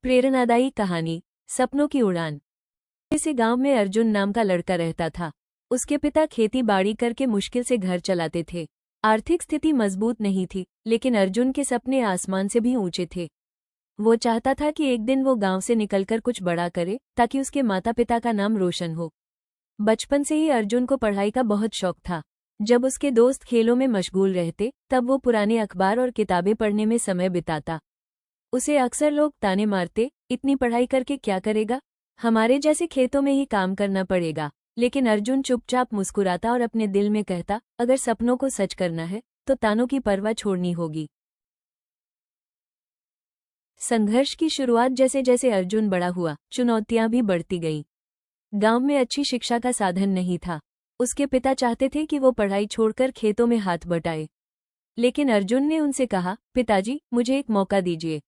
प्रेरणादायी कहानी सपनों की उड़ान। इसी गांव में अर्जुन नाम का लड़का रहता था। उसके पिता खेती बाड़ी करके मुश्किल से घर चलाते थे। आर्थिक स्थिति मजबूत नहीं थी, लेकिन अर्जुन के सपने आसमान से भी ऊंचे थे। वो चाहता था कि एक दिन वो गांव से निकलकर कुछ बड़ा करे, ताकि उसके माता पिता का नाम रोशन हो। बचपन से ही अर्जुन को पढ़ाई का बहुत शौक था। जब उसके दोस्त खेलों में मशगूल रहते, तब वो पुराने अखबार और किताबें पढ़ने में समय बिताता। उसे अक्सर लोग ताने मारते, इतनी पढ़ाई करके क्या करेगा, हमारे जैसे खेतों में ही काम करना पड़ेगा। लेकिन अर्जुन चुपचाप मुस्कुराता और अपने दिल में कहता, अगर सपनों को सच करना है तो तानों की परवाह छोड़नी होगी। संघर्ष की शुरुआत जैसे जैसे अर्जुन बड़ा हुआ, चुनौतियां भी बढ़ती गईं। गांव में अच्छी शिक्षा का साधन नहीं था। उसके पिता चाहते थे कि वो पढ़ाई छोड़कर खेतों में हाथ बटाए। लेकिन अर्जुन ने उनसे कहा, पिताजी, मुझे एक मौका दीजिए।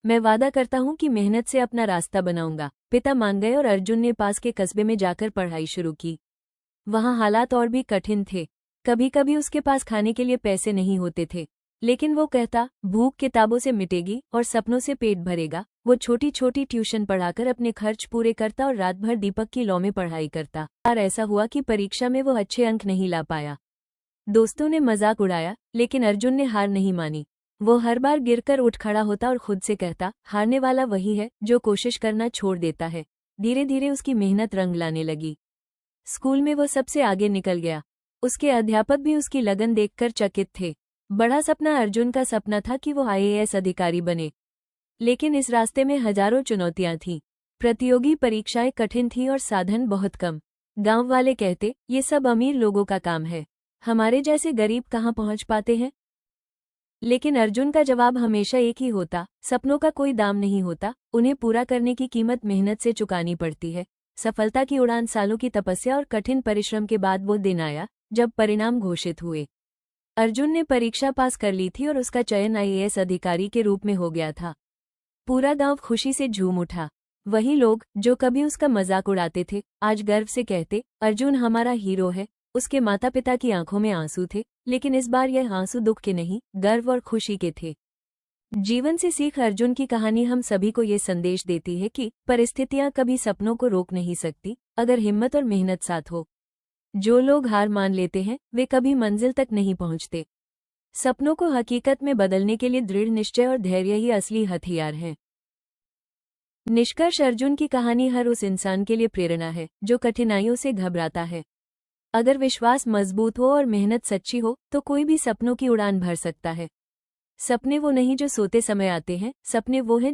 मैं वादा करता हूँ कि मेहनत से अपना रास्ता बनाऊंगा। पिता मान गए और अर्जुन ने पास के कस्बे में जाकर पढ़ाई शुरू की। वहाँ हालात और भी कठिन थे। कभी कभी उसके पास खाने के लिए पैसे नहीं होते थे, लेकिन वो कहता, भूख किताबों से मिटेगी और सपनों से पेट भरेगा। वो छोटी छोटी ट्यूशन पढ़ाकर अपने खर्च पूरे करता और रात भर दीपक की लौ में पढ़ाई करता। और ऐसा हुआ कि परीक्षा में वो अच्छे अंक नहीं ला पाया। दोस्तों ने मजाक उड़ाया, लेकिन अर्जुन ने हार नहीं मानी। वो हर बार गिरकर उठ खड़ा होता और खुद से कहता, हारने वाला वही है जो कोशिश करना छोड़ देता है। धीरे धीरे उसकी मेहनत रंग लाने लगी। स्कूल में वो सबसे आगे निकल गया। उसके अध्यापक भी उसकी लगन देखकर चकित थे। बड़ा सपना अर्जुन का सपना था कि वो आईएएस अधिकारी बने। लेकिन इस रास्ते में हजारों चुनौतियां थीं। प्रतियोगी परीक्षाएं कठिन थीं और साधन बहुत कम। गांव वाले कहते, ये सब अमीर लोगों का काम है, हमारे जैसे गरीब कहाँ पहुंच पाते हैं। लेकिन अर्जुन का जवाब हमेशा एक ही होता, सपनों का कोई दाम नहीं होता, उन्हें पूरा करने की कीमत मेहनत से चुकानी पड़ती है। सफलता की उड़ान सालों की तपस्या और कठिन परिश्रम के बाद वो दिन आया जब परिणाम घोषित हुए। अर्जुन ने परीक्षा पास कर ली थी और उसका चयन आईएएस अधिकारी के रूप में हो गया था। पूरा गांव खुशी से झूम उठा। वही लोग जो कभी उसका मजाक उड़ाते थे, आज गर्व से कहते, अर्जुन हमारा हीरो है। उसके माता पिता की आंखों में आंसू थे, लेकिन इस बार यह आंसू दुख के नहीं, गर्व और खुशी के थे। जीवन से सीख अर्जुन की कहानी हम सभी को ये संदेश देती है कि परिस्थितियां कभी सपनों को रोक नहीं सकती, अगर हिम्मत और मेहनत साथ हो। जो लोग हार मान लेते हैं वे कभी मंजिल तक नहीं पहुंचते। सपनों को हकीकत में बदलने के लिए दृढ़ निश्चय और धैर्य ही असली हथियार हैं। निष्कर्ष, अर्जुन की कहानी हर उस इंसान के लिए प्रेरणा है जो कठिनाइयों से घबराता है। अगर विश्वास मजबूत हो और मेहनत सच्ची हो तो कोई भी सपनों की उड़ान भर सकता है। सपने वो नहीं जो सोते समय आते हैं, सपने वो हैं